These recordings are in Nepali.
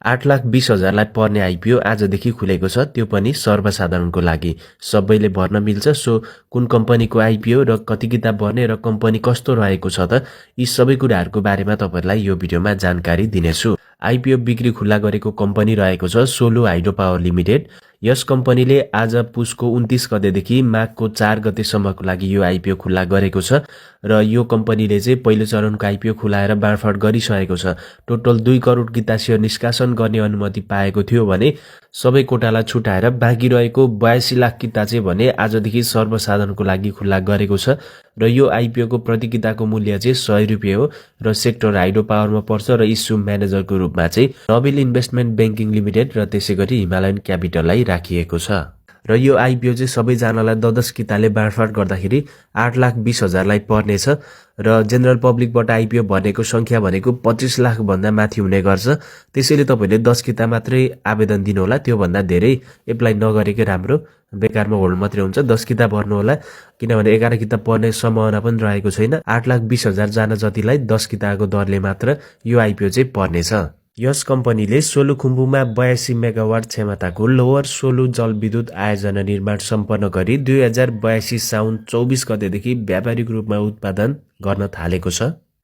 8,20,000 लाई पर्ने आइपिओ आजदेखि खुलेको छ, त्यो पनि सर्वसाधारणको लागि। सबैले भर्न मिल्छ। सो कुन कम्पनीको आइपिओ र कति किता भर्ने र कम्पनी कस्तो रहेको छ त, यी सबै कुराहरूको बारेमा तपाईहरुलाई यो भिडियोमा जानकारी दिनेछु। आइपिओ बिक्री खुल्ला गरेको कम्पनी रहेको छ सोलो हाइड्रो पावर लिमिटेड। यस कम्पनीले आज पुसको 29 गतेदेखि माघको 4 गतेसम्मको लागि यो आइपिओ खुल्ला गरेको छ र यो कम्पनीले चाहिँ पहिलो चरणको आइपिओ खुलाएर बाँडफाँड गरिसकेको छ। टोटल 2 करोड किता सेयर निष्कासन गर्ने अनुमति पाएको थियो भने सबै कोटालाई छुटाएर बाँकी रहेको 82 लाख किता चाहिँ भने आजदेखि सर्वसाधारणको लागि खुल्ला गरेको छ र यो आइपिओ को प्रति किताको मूल्य चाहिँ 100 रुपैयाँ हो र सेक्टर हाइड्रो पावरमा पर्छ र इस्यु म्यानेजरको रूपमा चाहिँ नोबेल इन्भेस्टमेन्ट बैंकिङ लिमिटेड र त्यसैगरी हिमालयन क्यापिटललाई राखिएको छ। र यो आइपिओ चाहिँ सबैजनालाई 10 किताले बाँडफाँड गर्दाखेरि 8,20,000 लाई पर्नेछ र जेनरल पब्लिकबाट आइपिओ भर्नेको संख्या भनेको 25 लाख भन्दा माथि हुने गर्छ। त्यसैले तपाईले 10 किता मात्रै आवेदन दिनु होला, त्यो भन्दा धेरै एप्लाई नगरेकै राम्रो, बेकारमा होल्ड मात्रै हुन्छ। 10 किता भर्नु होला किनभने 11 किता पर्ने सम्भावना पनि रहेको छैन। 8,20,000 जना जतिलाई 10 किताको दरले मात्र यो आइपिओ चाहिँ पर्नेछ। यस कम्पनीले सोलुखुम्बुमा 82 मेगावाट क्षमताको लोवर सोलु जलविद्युत आयोजना निर्माण सम्पन्न गरी 2082 साउन 24 गतेदेखि व्यापारिक रूपमा उत्पादन गर्न थालेको छ।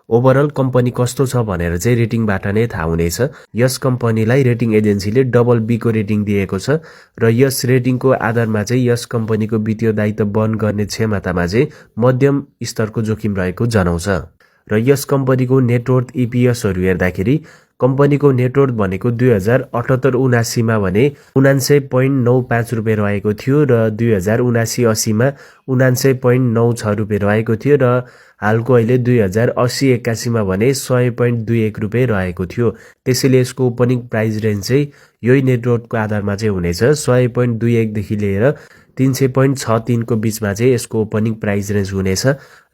ओभरअल कम्पनी कस्तो छ भनेर चाहिँ रेटिङबाट नै थाहा हुनेछ। यस कम्पनीलाई रेटिङ एजेन्सीले डबल बी को रेटिङ दिएको छ र यस रेटिङको आधारमा चाहिँ यस कम्पनीको वित्तीय दायित्व वहन गर्ने क्षमतामा चाहिँ मध्यम स्तरको जोखिम रहेको जनाउँछ। र यस कम्पनीको नेटवर्थ इपिएसहरु हेर्दाखेरि कम्पनीको नेटवर्थ भनेको 2078-79 मा भने 99.95 रुपैयाँ रहेको थियो र 2079-80 मा 99.96 रुपैयाँ रहेको थियो र हालको अहिले 2080-81 मा भने 100.21 रुपैयाँ रहेको थियो। त्यसैले यसको ओपनिङ प्राइस रेन्ज चाहिँ यही नेटवर्थको आधारमा चाहिँ हुनेछ। 100.21 देखि लिएर 300.63 को बीचमा चाहिँ यसको ओपनिङ प्राइस रेन्ज हुनेछ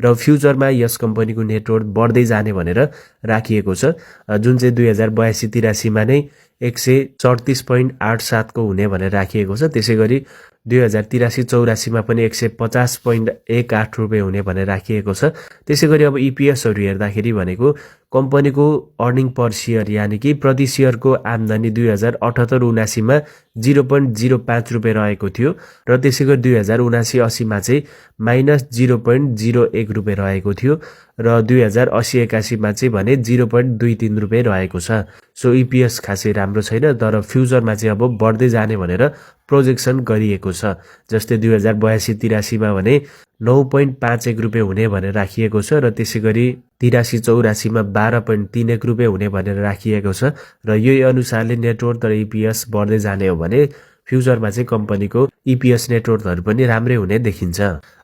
र फ्युचरमा यस कम्पनीको नेटवर्थ बढ्दै जाने भनेर राखिएको छ, जुन चाहिँ 2082-83 मा नै 137.87 को हुने भनेर राखिएको छ। त्यसैगरी 2083-84 मा पनि 150.18 रुपैयाँ हुने भनेर राखिएको छ। त्यसैगरी अब इपिएसहरु हेर्दाखेरि भनेको कम्पनीको अर्निङ पर शेयर यानी कि प्रति शेयरको आम्दानी 2078-79 मा 0.05 रुपैयाँ रहेको थियो र त्यसैगरी 2079-80 मा चाहिँ -0.01 रुपैयाँ रहेको थियो र 2080-81 मा चाहिँ भने 0.23 रुपैयाँ रहेको छ। सो इपिएस खासै राम्रो छैन, तर फ्युचरमा चाहिँ अब बढ्दै जाने भनेर प्रोजेक्सन गरिएको छ। जस्तै 2082-83 मा भने 9.51 रुपैयाँ हुने भनेर राखिएको छ र त्यसैगरी 83-84 मा 12.31 रुपैयाँ हुने भनेर राखिएको छ र यही अनुसारले नेटवर्थ र इपिएस बढ्दै जाने हो भने फ्युचरमा चाहिँ कम्पनीको इपिएस नेटवर्थहरु पनि राम्रै हुने देखिन्छ।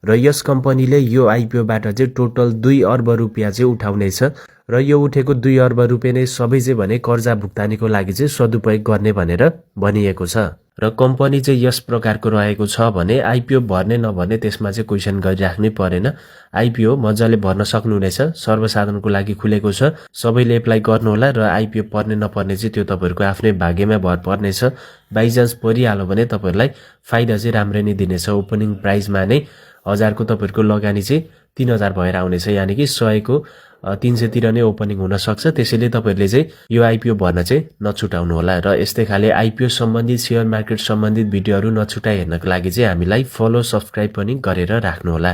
र यस कम्पनीले यो आइपिओबाट चाहिँ टोटल 2 अर्ब रुपैयाँ चाहिँ उठाउनेछ र यो उठेको 2 अर्ब रुपैयाँ नै सबै चाहिँ भने कर्जा भुक्तानीको लागि चाहिँ सदुपयोग गर्ने भनेर भनिएको छ। र कम्पनी चाहिँ यस प्रकारको रहेको छ भने आइपिओ भर्ने नभर्ने त्यसमा चाहिँ क्वेशन गरिराख्नै परेन। आइपिओ मजाले भर्न सक्नुहुनेछ, सर्वसाधारणको लागि खुलेको छ, सबैले एप्लाई गर्नु होला र आइपिओ पर्ने नपर्ने चाहिँ त्यो तपाईहरुको आफ्नै भाग्यमा भर पर्नेछ। बाइचान्स परिहाल्यो भने तपाईहरुलाई फाइदा चाहिँ राम्रै नै दिनेछ। ओपनिङ प्राइसमा नै 1000 को तपाईहरुको लगानी चाहिँ 3000 भएर आउनेछ, यानी कि 100 को 300 तिर नै ओपनिङ हुन सक्छ। त्यसैले तपाईहरुले चाहिँ यो आइपिओ भर्न चाहिँ नछुटाउनु होला र यस्तै खाले आइपिओ सम्बन्धित शेयर मार्केट सम्बन्धित भिडियोहरु नछुटाइ हेर्नको लागि चाहिँ हामीलाई फलो सब्स्क्राइब पनि गरेर राख्नु होला।